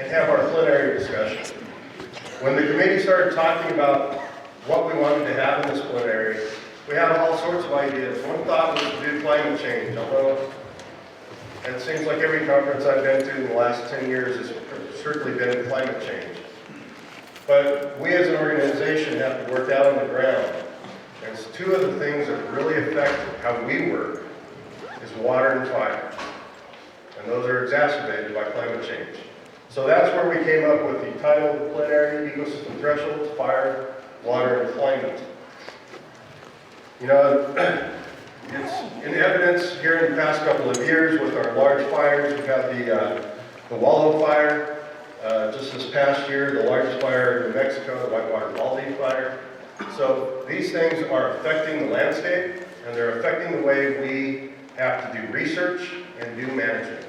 and have our plenary discussion. When the committee started talking about what we wanted to have in this plenary, we had all sorts of ideas. One thought was to do climate change, although it seems like every conference I've been to in the last 10 years has certainly been climate change. But we as an organization have to work out on the ground. And two of the things that really affect how we work is water and fire. And those are exacerbated by climate change. So that's where we came up with the title of the plenary, Ecosystem Thresholds, Fire, Water, and Climate. You know, it's in evidence here in the past couple of years with our large fires. We've had the Wallow Fire. Just this past year, the largest fire in New Mexico, the Whitewater Baldy Fire. So these things are affecting the landscape, and they're affecting the way we have to do research and do management.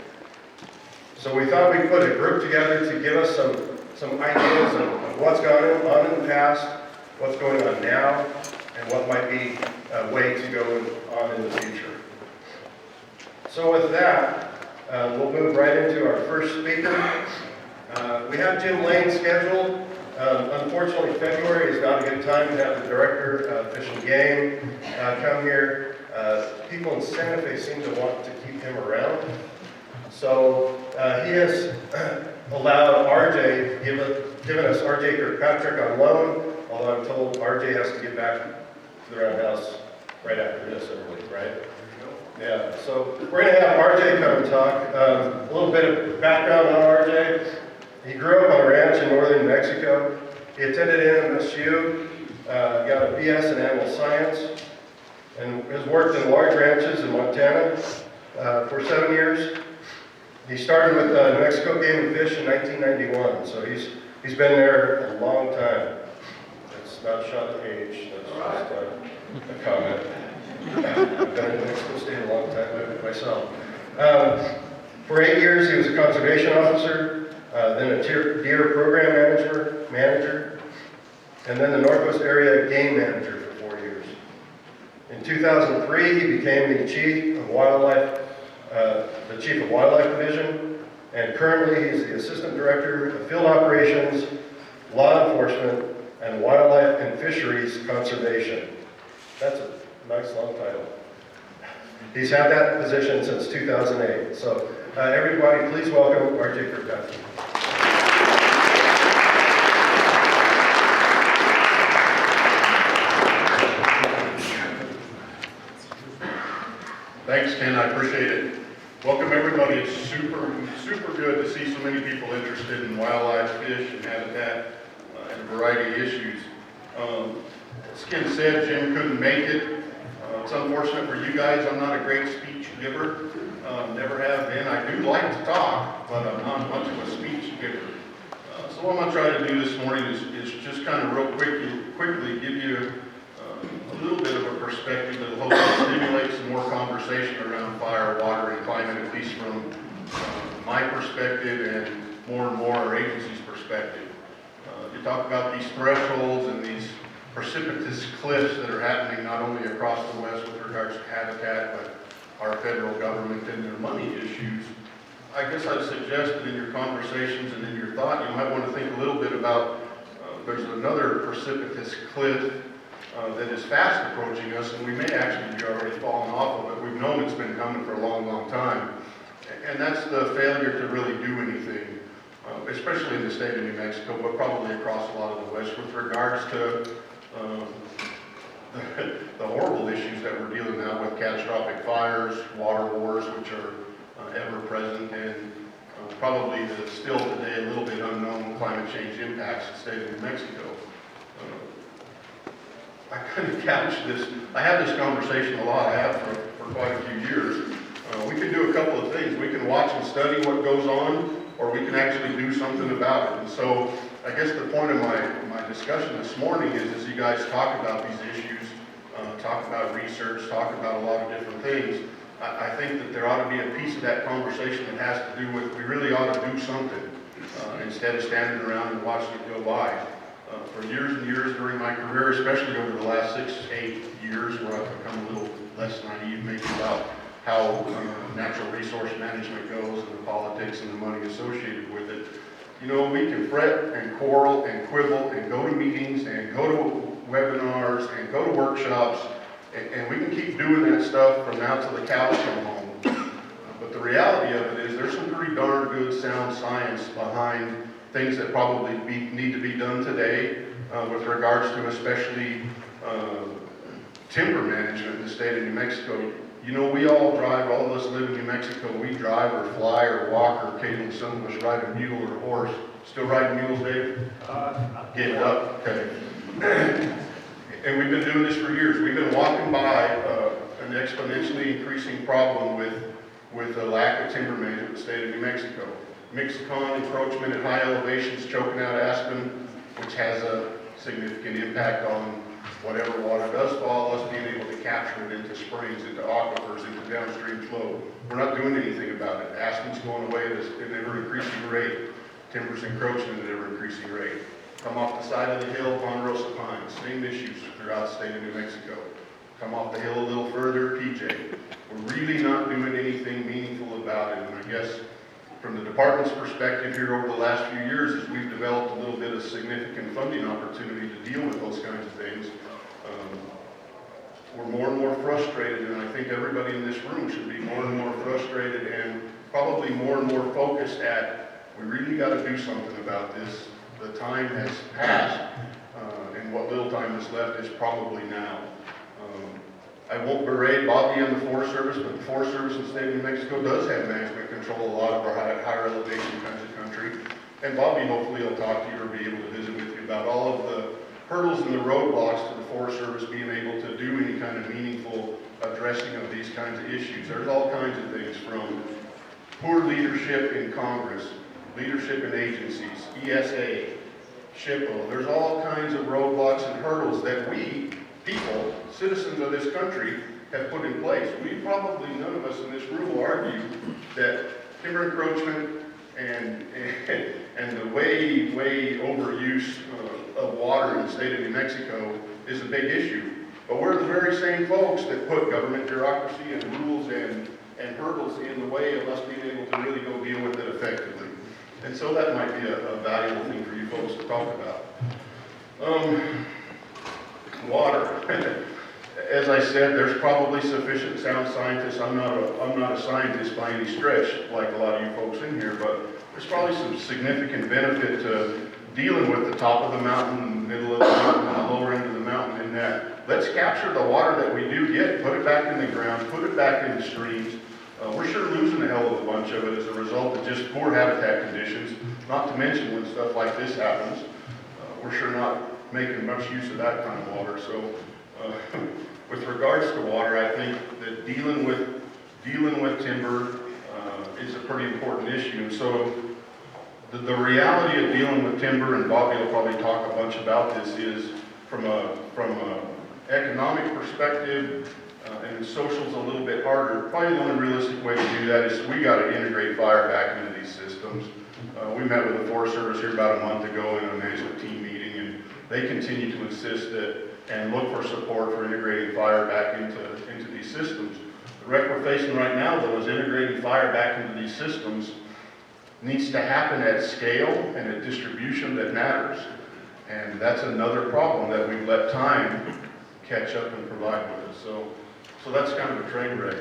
So we thought we'd put a group together to give us some ideas of what's gone on in the past, what's going on now, and what might be a way to go on in the future. So with that, we'll move right into our first speaker. We have Jim Lane scheduled. Unfortunately, February is not a good time to have the Director of Fish and Game come here. People in Santa Fe seem to want to keep him around. So he has allowed RJ, given us RJ Kirkpatrick on loan, although I'm told RJ has to get back to the roundhouse right after this, I believe, right? Yeah, so we're going to have RJ come and talk. A little bit of background on RJ. He grew up on a ranch in northern New Mexico. He attended MSU, got a BS in animal science, and has worked in large ranches in Montana for 7 years. He started with New Mexico Game and Fish in 1991, so he's been there a long time. It's not shot age, that's just a comment. I've been in New Mexico State a long time myself. For 8 years, he was a conservation officer. Then a deer program manager, and then the Northwest Area game manager for 4 years. In 2003, he became the chief of wildlife division, and currently he's the assistant director of field operations, law enforcement, and wildlife and fisheries conservation. That's a nice long title. He's had that position since 2008. So everybody, please welcome RJ Kirkpatrick. Thanks, Ken. I appreciate it. Welcome, everybody. It's super good to see so many people interested in wildlife, fish, and habitat, and a variety of issues. As Ken said, Jim couldn't make it. It's unfortunate for you guys. I'm not a great speech giver. Never have been. I do like to talk, but I'm not much of a speech giver. So what I'm going to try to do this morning is just kind of real quickly give you a little bit of a perspective that will hopefully stimulate some more conversation around fire, water, and climate, at least from my perspective and more our agency's perspective. You talk about these thresholds and these precipitous cliffs that are happening not only across the West with regards to habitat, but our federal government and their money issues. I guess I'd suggest that in your conversations and in your thought, you might want to think a little bit about there's another precipitous cliff that is fast approaching us, and we may actually be already falling off of it. We've known it's been coming for a long time. And that's the failure to really do anything, especially in the state of New Mexico, but probably across a lot of the West with regards to the horrible issues that we're dealing now with, catastrophic fires, water wars, which are ever present, and probably still today a little bit unknown climate change impacts the state of New Mexico. I kind of couch this, I have this conversation a lot, I have for quite a few years. We can do a couple of things. We can watch and study what goes on, or we can actually do something about it. And so I guess the point of my discussion this morning is as you guys talk about these issues, talk about research, talk about a lot of different things, I think that there ought to be a piece of that conversation that has to do with we really ought to do something instead of standing around and watching it go by. For years and years during my career, especially over the last 6-8 years, where I've become a little less naive maybe about how natural resource management goes and the politics and the money associated with it. You know, we can fret and quarrel and quibble and go to meetings and go to webinars and go to workshops, and we can keep doing that stuff from now till the cows come home. But the reality of it is there's some pretty darn good sound science behind things that probably need to be done today with regards to especially timber management in the state of New Mexico. You know, we all drive, all of us live in New Mexico, we drive or fly or walk, or occasionally some of us ride a mule or a horse. Still riding mules, Dave? Gave it up? Okay. And we've been doing this for years. We've been walking by an exponentially increasing problem with the lack of timber management in the state of New Mexico. Mixicon encroachment at high elevations choking out aspen, which has a significant impact on whatever water does fall, us being able to capture it into springs, into aquifers, into downstream flow. We're not doing anything about it. Aspen's going away at an ever-increasing rate. Timber's encroaching at an ever-increasing rate. Come off the side of the hill, Ponderosa pines, same issues throughout the state of New Mexico. Come off the hill a little further, PJ. We're really not doing anything meaningful about it, and I guess from the department's perspective here over the last few years, as we've developed a little bit of significant funding opportunity to deal with those kinds of things, we're more and more frustrated, and I think everybody in this room should be more and more frustrated and probably more and more focused at, we really got to do something about this. The time has passed, and what little time is left is probably now. I won't berate Bobby and the Forest Service, but the Forest Service in the state of New Mexico does have management control a lot of our higher elevation kinds of country. And Bobby hopefully will talk to you or be able to visit with you about all of the hurdles and the roadblocks to the Forest Service being able to do any kind of meaningful addressing of these kinds of issues. There's all kinds of things, from poor leadership in Congress, leadership in agencies, ESA, SHPO. There's all kinds of roadblocks and hurdles that we, people, citizens of this country, have put in place. We probably, none of us in this room will argue that timber encroachment and the way overuse of water in the state of New Mexico is a big issue. But we're the very same folks that put government bureaucracy and rules and hurdles in the way of us being able to really go deal with it effectively. And so that might be a valuable thing for you folks to talk about. Water. As I said, there's probably sufficient sound scientists. I'm not a scientist by any stretch, like a lot of you folks in here, but there's probably some significant benefit to dealing with the top of the mountain, middle of the mountain, and the lower end of the mountain, in that let's capture the water that we do get, put it back in the ground, put it back in the streams. We're sure losing a hell of a bunch of it as a result of just poor habitat conditions, not to mention when stuff like this happens. We're sure not making much use of that kind of water. So with regards to water, I think that dealing with timber is a pretty important issue. And so the reality of dealing with timber, and Bobby will probably talk a bunch about this, is from a economic perspective, and social's a little bit harder. Probably the only realistic way to do that is we got to integrate fire back into these systems. We met with the Forest Service here about a month ago in a management team meeting, and they continue to insist that and look for support for integrating fire back into these systems. The wreck we're facing right now, though, is integrating fire back into these systems needs to happen at scale and at distribution that matters. And that's another problem that we've let time catch up and provide with us. So that's kind of a train wreck.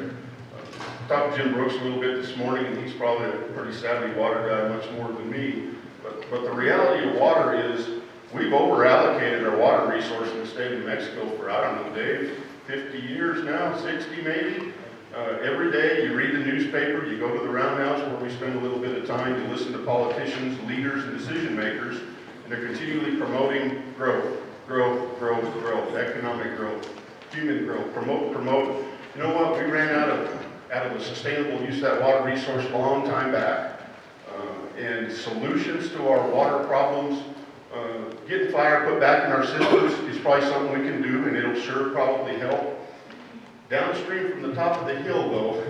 Talked to Jim Brooks a little bit this morning, and he's probably a pretty savvy water guy, much more than me. But the reality of water is we've over-allocated our water resource in the state of New Mexico for, I don't know, Dave, 50 years now, 60 maybe. Every day you read the newspaper, you go to the roundhouse where we spend a little bit of time to listen to politicians, leaders, and decision makers, and they're continually promoting growth, economic growth, human growth, promote. You know what? We ran out of a sustainable use of that water resource a long time back. And solutions to our water problems, getting fire put back in our systems is probably something we can do, and it'll sure probably help. Downstream from the top of the hill, though,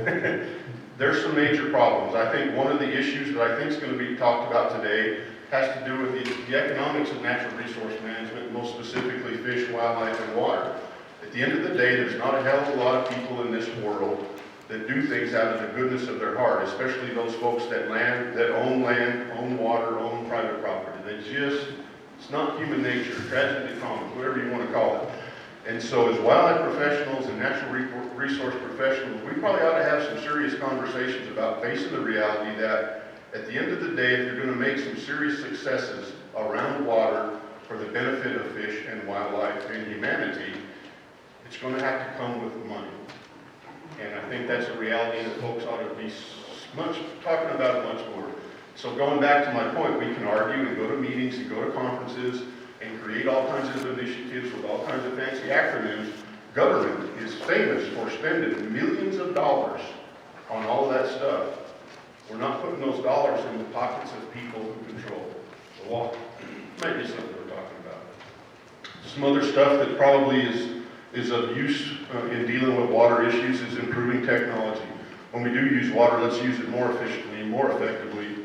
there's some major problems. I think one of the issues that I think is going to be talked about today has to do with the economics of natural resource management, most specifically fish, wildlife, and water. At the end of the day, there's not a hell of a lot of people in this world that do things out of the goodness of their heart, especially those folks that own land, own water, own private private property. It's not human nature, tragedy commons, whatever you want to call it. And so as wildlife professionals and natural resource professionals, we probably ought to have some serious conversations about facing the reality that at the end of the day, if you're going to make some serious successes around water for the benefit of fish and wildlife and humanity, it's going to have to come with money. And I think that's a reality that folks ought to be talking about it much more. So going back to my point, we can argue and go to meetings and go to conferences and create all kinds of initiatives with all kinds of fancy acronyms. Government is famous for spending millions of dollars on all of that stuff. We're not putting those dollars in the pockets of people who control the water. Might be something we're talking about. Some other stuff that probably is of use in dealing with water issues is improving technology. When we do use water, let's use it more efficiently, more effectively.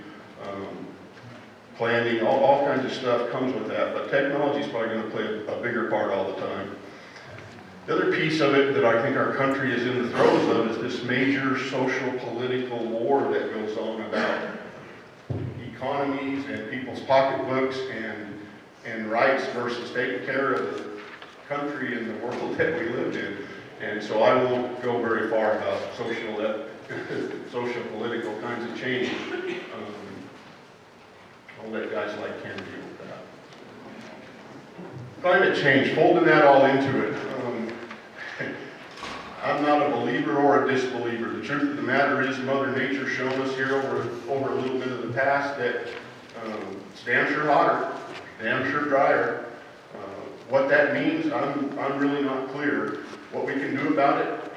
Planning, all kinds of stuff comes with that, but technology is probably going to play a bigger part all the time. The other piece of it that I think our country is in the throes of is this major social political war that goes on about economies and people's pocketbooks and rights versus taking care of the country and the world that we live in. And so I won't go very far about social political kinds of change. I'll let guys like Ken deal with that. Climate change, folding that all into it. I'm not a believer or a disbeliever. The truth of the matter is Mother Nature's shown us here over a little bit of the past that it's damn sure hotter, damn sure drier. What that means, I'm really not clear. What we can do about it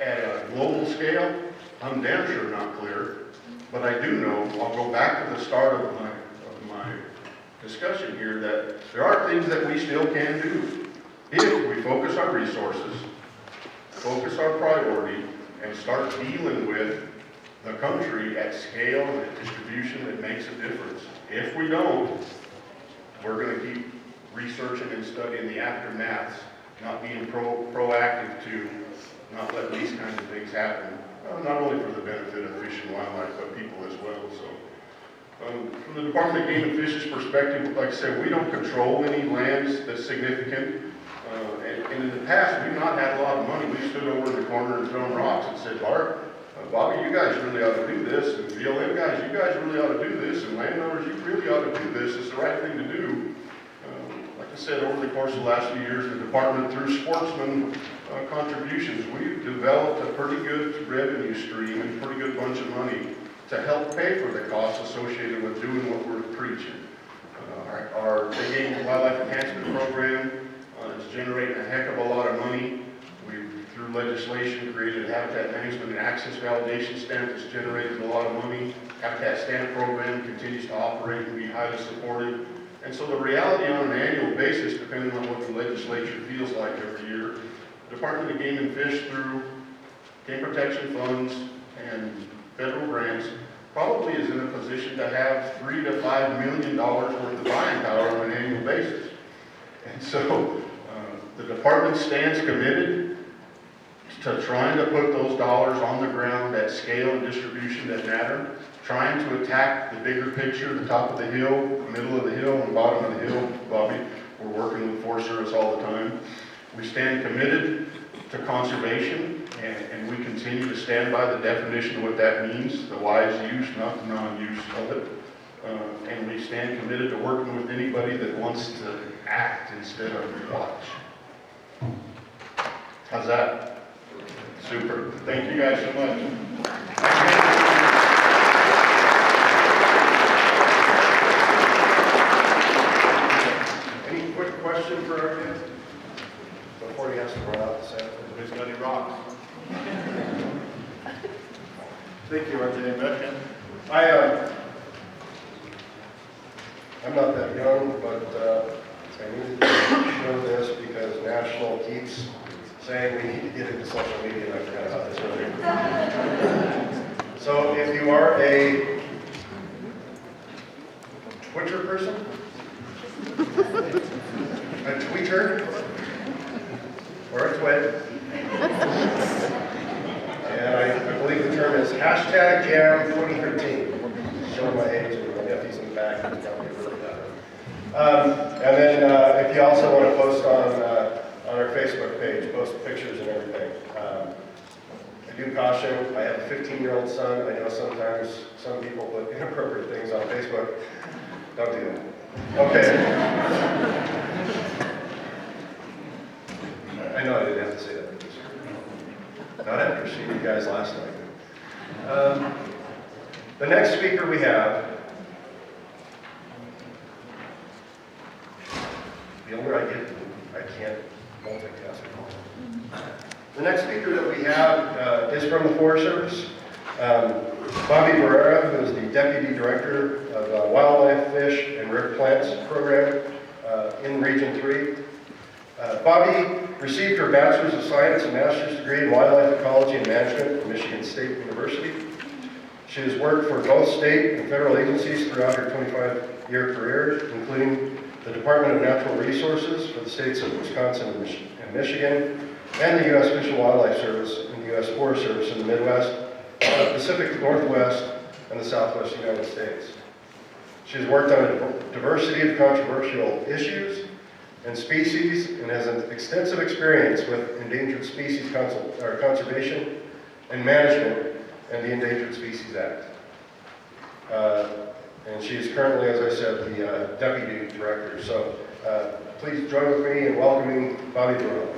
at a global scale, I'm damn sure not clear. But I do know, I'll go back to the start of my discussion here, that there are things that we still can do if we focus our resources, focus our priority, and start dealing with the country at scale and at distribution that makes a difference. If we don't, we're going to keep researching and studying the aftermaths, not being proactive to not let these kinds of things happen. Not only for the benefit of fish and wildlife, but people as well. So, from the Department of Game and Fish's perspective, like I said, we don't control any lands that's significant. And in the past, we've not had a lot of money. We stood over in the corner and thrown rocks and said, Bobby, you guys really ought to do this. And BLM guys, you guys really ought to do this. And landowners, you really ought to do this. It's the right thing to do. Like I said, over the course of the last few years, the department, through sportsman contributions, we've developed a pretty good revenue stream and a pretty good bunch of money to help pay for the costs associated with doing what we're preaching. Our Big Game and Wildlife Enhancement Program is generating a heck of a lot of money. We've, through legislation, created a Habitat Management and Access Validation Stamp that's generated a lot of money. Habitat Stamp Program continues to operate and be highly supported. And so the reality on an annual basis, depending on what the legislature feels like every year, the Department of Game and Fish, through game protection funds and federal grants, probably is in a position to have $3 to $5 million worth of buying power on an annual basis. And so the department stands committed to trying to put those dollars on the ground at scale and distribution that matter, trying to attack the bigger picture, the top of the hill, middle of the hill, and bottom of the hill. Bobby, we're working with Forest Service all the time. We stand committed to conservation, and we continue to stand by the definition of what that means, the wise use, not the non-use of it. And we stand committed to working with anybody that wants to act instead of watch. How's that? Super. Thank you guys so much. Any quick question for our guest before he has to run out this afternoon? Who's got any rocks? Thank you, RJ. I'm not that young, but I need to show this because National keeps saying we need to get into social media, and I forgot about this earlier. So if you are a Twitter person, a tweeter, or a twit, and I believe the term is #Jam 2013. Showing my age and my nephews in the back, and tell me a little better. And then if you also want to post on our Facebook page, post pictures and everything. I do caution, I have a 15-year-old son. I know sometimes some people put inappropriate things on Facebook. Don't do that. Okay. I know I didn't have to say that. Not after seeing you guys last night. The next speaker we have, the older I get, I can't multitask. The next speaker that we have is from the Forest Service. Bobby Barrera, who is the Deputy Director of Wildlife, Fish, and Rare Plants Program in Region 3. Bobby received her Bachelor's of Science and Master's degree in Wildlife Ecology and Management from Michigan State University. She has worked for both state and federal agencies throughout her 25-year career, including the Department of Natural Resources for the states of Wisconsin and Michigan, and the U.S. Fish and Wildlife Service and the U.S. Forest Service in the Midwest, Pacific Northwest, and the Southwest United States. She has worked on a diversity of controversial issues and species and has an extensive experience with endangered species conservation and management and the Endangered Species Act. And she is currently, as I said, the Deputy Director. So please join with me in welcoming Bobby Barrera.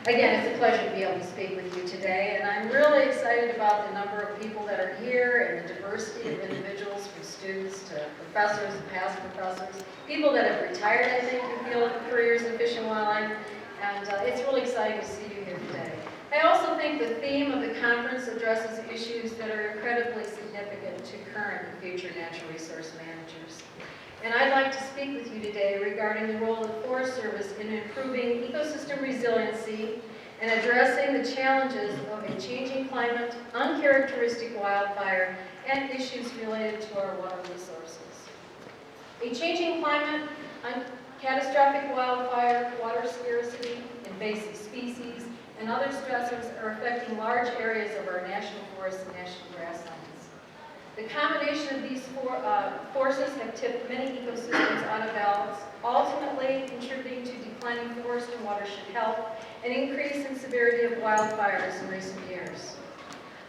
Again, it's a pleasure to be able to speak with you today, and I'm really excited about the number of people that are here and the diversity of individuals, from students to professors and past professors, people that have retired, I think, who feel careers in fish and wildlife, and it's really exciting to see you here today. I also think the theme of the conference addresses issues that are incredibly significant to current and future natural resource managers. And I'd like to speak with you today regarding the role of the Forest Service in improving ecosystem resiliency and addressing the challenges of a changing climate, uncharacteristic wildfire, and issues related to our water resources. A changing climate, catastrophic wildfire, water scarcity, invasive species, and other stressors are affecting large areas of our national forests and national grasslands. The combination of these forces have tipped many ecosystems out of balance, ultimately contributing to declining forest and watershed health and increase in severity of wildfires in recent years.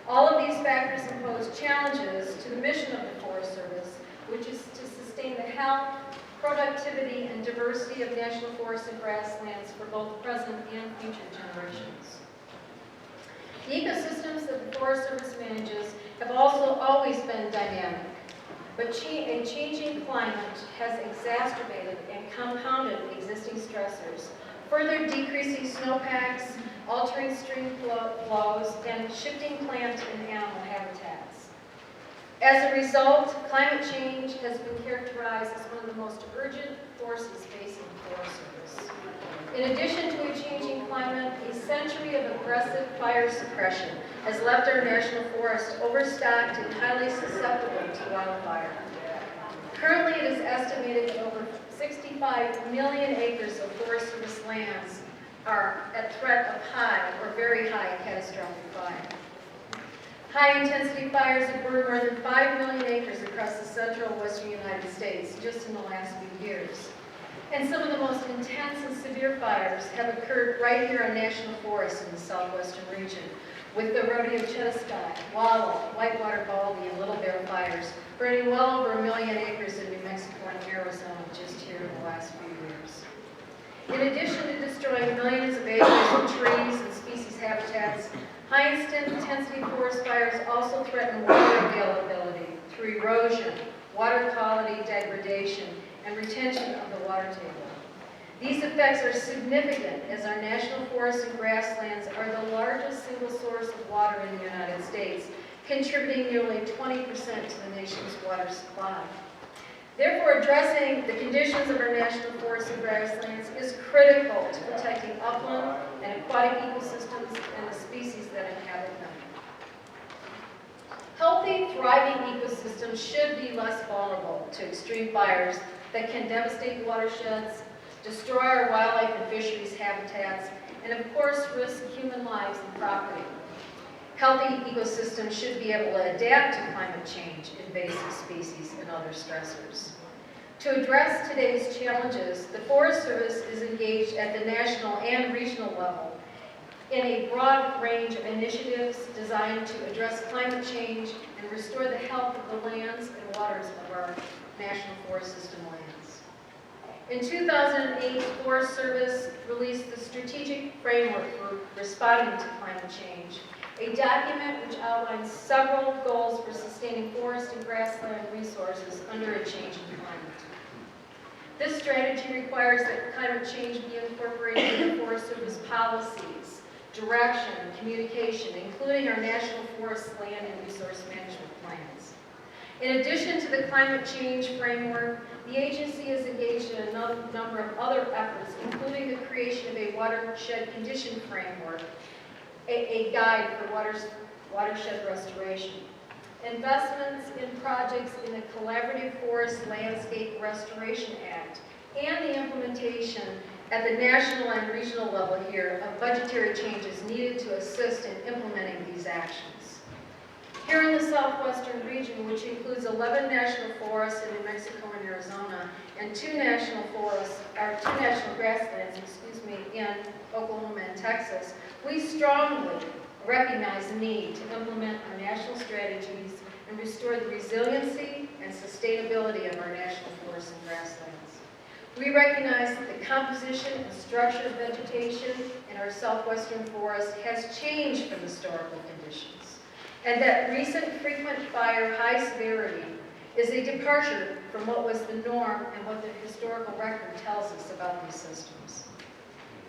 All of these factors impose challenges to the mission of the Forest Service, which is to sustain the health, productivity, and diversity of national forests and grasslands for both present and future generations. The ecosystems that the Forest Service manages have also always been dynamic, but a changing climate has exacerbated and compounded existing stressors, further decreasing snowpacks, altering stream flows, and shifting plant and animal habitats. As a result, climate change has been characterized as one of the most urgent forces facing the Forest Service. In addition to a changing climate, a century of aggressive fire suppression has left our national forests overstocked and highly susceptible to wildfire. Currently, it is estimated that over 65 million acres of Forest Service lands are at threat of high or very high catastrophic fire. High-intensity fires have burned more than 5 million acres across the central and western United States just in the last few years. And some of the most intense and severe fires have occurred right here on national forests in the southwestern region, with the rodeo Chetascai, Wallow, Whitewater Baldy, and Little Bear fires burning well over 1 million acres in New Mexico and Arizona just here in the last few years. In addition to destroying millions of acres of trees and species habitats, high-intensity forest fires also threaten water availability through erosion, water quality degradation, and retention of the water table. These effects are significant as our national forests and grasslands are the largest single source of water in the United States, contributing nearly 20% to the nation's water supply. Therefore, addressing the conditions of our national forests and grasslands is critical to protecting upland and aquatic ecosystems and the species that inhabit them. Healthy, thriving ecosystems should be less vulnerable to extreme fires that can devastate watersheds, destroy our wildlife and fisheries habitats, and of course risk human lives and property. Healthy ecosystems should be able to adapt to climate change, invasive species, and other stressors. To address today's challenges, the Forest Service is engaged at the national and regional level in a broad range of initiatives designed to address climate change and restore the health of the lands and waters of our national forest system lands. In 2008, the Forest Service released the Strategic Framework for Responding to Climate Change, a document which outlines several goals for sustaining forest and grassland resources under a changing climate. This strategy requires that climate change be incorporated into Forest Service policies, direction, and communication, including our National Forest Land and Resource Management Plans. In addition to the climate change framework, the agency is engaged in a number of other efforts, including the creation of a watershed condition framework, a guide for watershed restoration, investments in projects in the Collaborative Forest Landscape Restoration Act, and the implementation at the national and regional level here of budgetary changes needed to assist in implementing these actions. Here in the southwestern region, which includes 11 national forests in New Mexico and Arizona, and two national grasslands, in Oklahoma and Texas, we strongly recognize the need to implement our national strategies and restore the resiliency and sustainability of our national forests and grasslands. We recognize that the composition and structure of vegetation in our southwestern forest has changed from historical conditions, and that recent frequent fire high severity is a departure from what was the norm and what the historical record tells us about these systems.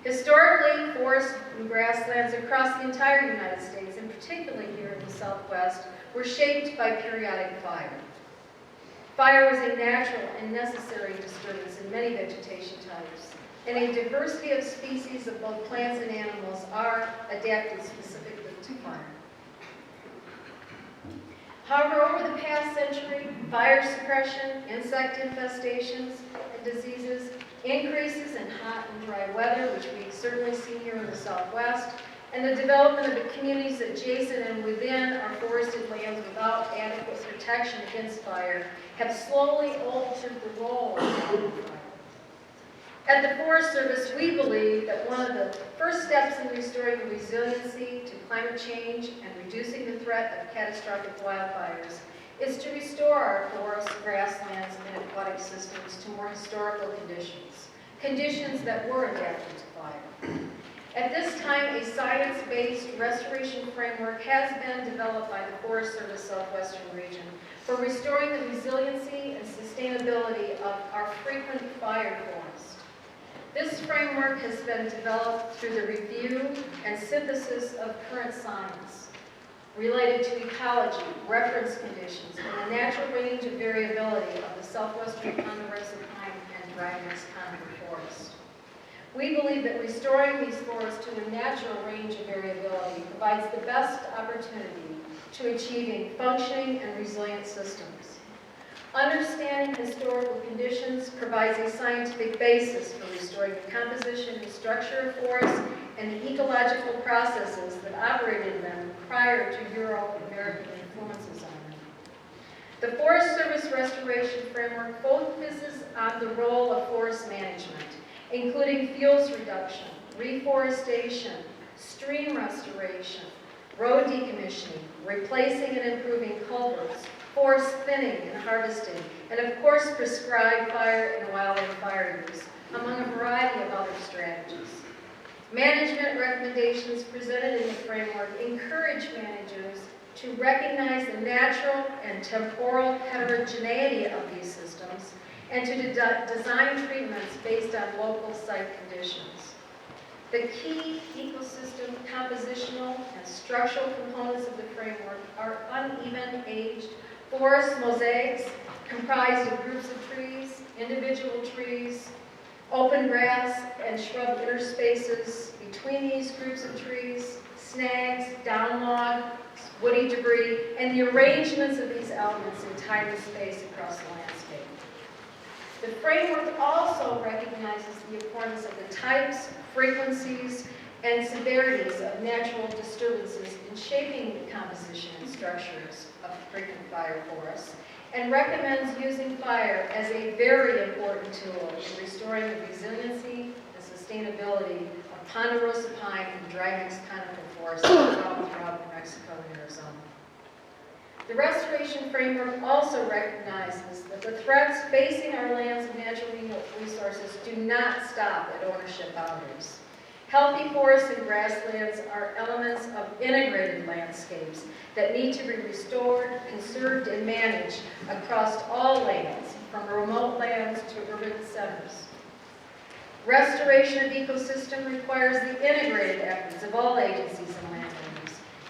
Historically, forests and grasslands across the entire United States, and particularly here in the Southwest, were shaped by periodic fire. Fire is a natural and necessary disturbance in many vegetation types, and a diversity of species of both plants and animals are adapted specifically to fire. However, over the past century, fire suppression, insect infestations, and diseases, increases in hot and dry weather, which we certainly see here in the Southwest, and the development of the communities adjacent and within our forested lands without adequate protection against fire have slowly altered the role of fire. At the Forest Service, we believe that one of the first steps in restoring the resiliency to climate change and reducing the threat of catastrophic wildfires is to restore our forests, grasslands, and aquatic systems to more historical conditions that were adapted to fire. At this time, a science-based restoration framework has been developed by the Forest Service Southwestern region for restoring the resiliency and sustainability of our frequent fire forest. This framework has been developed through the review and synthesis of current science related to ecology, reference conditions, and the natural range of variability of the southwestern ponderosa pine and dryness conifer forest. We believe that restoring these forests to a natural range of variability provides the best opportunity to achieving functioning and resilient systems. Understanding historical conditions provides a scientific basis for restoring the composition and structure of forests and the ecological processes that operated in them prior to Euro-American influences on them. The Forest Service Restoration Framework focuses on the role of forest management, including fuels reduction, reforestation, stream restoration, road decommissioning, replacing and improving culverts, forest thinning and harvesting, and of course prescribed fire and wildland fire use, among a variety of other strategies. Management recommendations presented in the framework encourage managers to recognize the natural and temporal heterogeneity of these systems and to design treatments based on local site conditions. The key ecosystem, compositional, and structural components of the framework are uneven aged forest mosaics comprised of groups of trees, individual trees, open grass and shrub interspaces between these groups of trees, snags, downlogs, woody debris, and the arrangements of these elements in time and space across the landscape. The framework also recognizes the importance of the types, frequencies, and severities of natural disturbances in shaping the composition and structures of frequent fire forests, and recommends using fire as a very important tool in restoring the resiliency and sustainability of ponderosa pine and dry mixed conifer forests throughout New Mexico and Arizona. The restoration framework also recognizes that the threats facing our lands and natural resources do not stop at ownership boundaries. Healthy forests and grasslands are elements of integrated landscapes that need to be restored, conserved, and managed across all lands, from remote lands to urban centers. Restoration of ecosystem requires the integrated efforts of all agencies and landowners.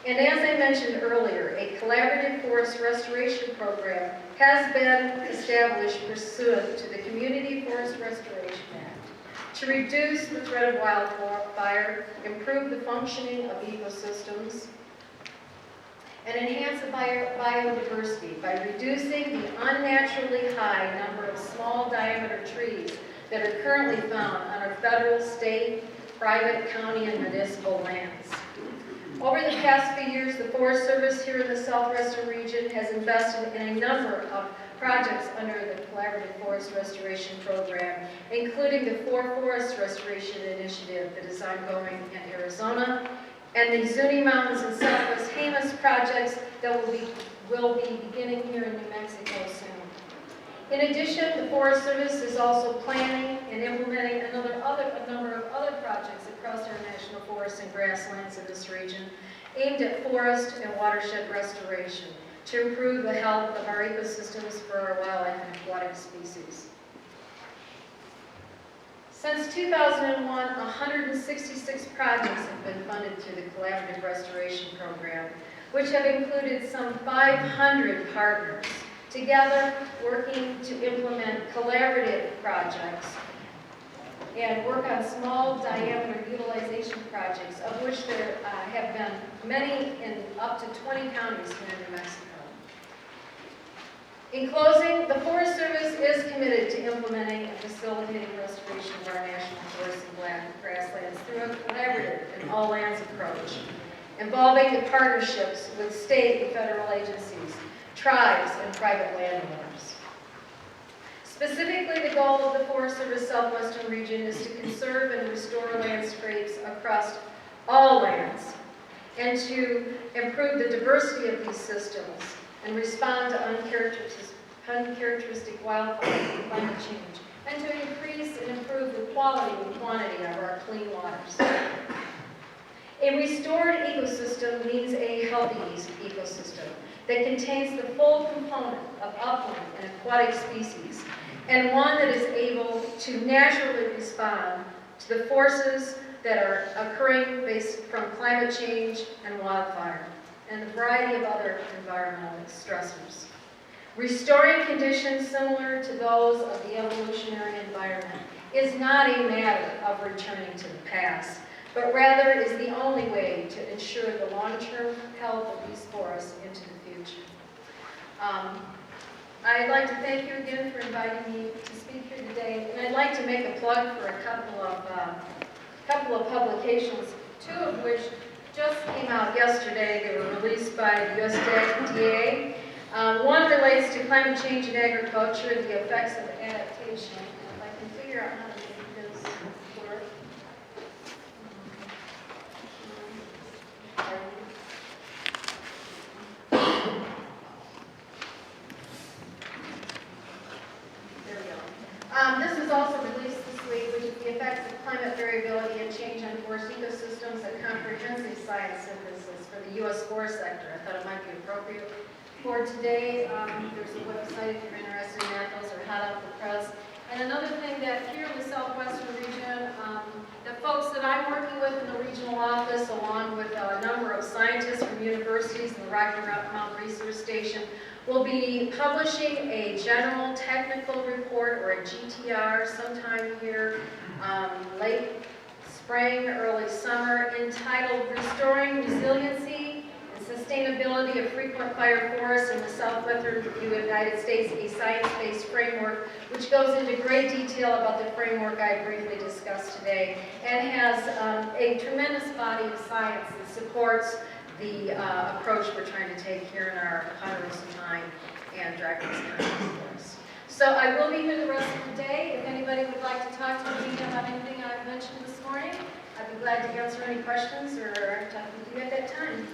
And as I mentioned earlier, a collaborative forest restoration program has been established pursuant to the Community Forest Restoration Act to reduce the threat of wildfire, improve the functioning of ecosystems, and enhance the biodiversity by reducing the unnaturally high number of small diameter trees that are currently found on our federal, state, private, county, and municipal lands. Over the past few years, the Forest Service here in the Southwestern region has invested in a number of projects under the Collaborative Forest Restoration Program, including the Forest Restoration Initiative that is ongoing in Arizona, and the Zuni Mountains and Southwest Jemez projects that will be beginning here in New Mexico soon. In addition, the Forest Service is also planning and implementing a number of other projects across our national forests and grasslands in this region aimed at forest and watershed restoration to improve the health of our ecosystems for our wildlife and aquatic species. Since 2001, 166 projects have been funded through the Collaborative Restoration Program, which have included some 500 partners, together working to implement collaborative projects and work on small diameter utilization projects, of which there have been many in up to 20 counties here in New Mexico. In closing, the Forest Service is committed to implementing and facilitating restoration of our national forests and grasslands through a collaborative and all lands approach, involving the partnerships with state and federal agencies, tribes, and private landowners. Specifically, the goal of the Forest Service Southwestern region is to conserve and restore landscapes across all lands and to improve the diversity of these systems and respond to uncharacteristic wildfire and climate change, and to increase and improve the quality and quantity of our clean waters. A restored ecosystem means a healthy ecosystem that contains the full component of upland and aquatic species, and one that is able to naturally respond to the forces that are occurring based from climate change and wildfire, and a variety of other environmental stressors. Restoring conditions similar to those of the evolutionary environment is not a matter of returning to the past, but rather is the only way to ensure the long-term health of these forests into the future. I'd like to thank you again for inviting me to speak here today, and I'd like to make a plug for a couple of publications, two of which just came out yesterday. They were released by the USDA. One relates to climate change in agriculture and the effects of adaptation. And if I can figure out how to make this work. There we go. This was also released this week, which is the effects of climate variability and change on forest ecosystems, a comprehensive science synthesis for the U.S. forest sector. I thought it might be appropriate for today. There's a website if you're interested in that. Those are hot off the press. And another thing that here in the Southwestern region, the folks that I'm working with in the regional office, along with a number of scientists from universities and the Rocky Mountain Research Station, will be publishing a general technical report, or a GTR, sometime here late spring, early summer, entitled Restoring Resiliency and Sustainability of Frequent Fire Forests in the Southwestern United States, a Science-Based Framework, which goes into great detail about the framework I briefly discussed today, and has a tremendous body of science that supports the approach we're trying to take here in our Ponderosa Time and Dry Creek County Forest. So I will be here the rest of the day. If anybody would like to talk to me about anything I've mentioned this morning, I'd be glad to answer any questions or talk with you at that time.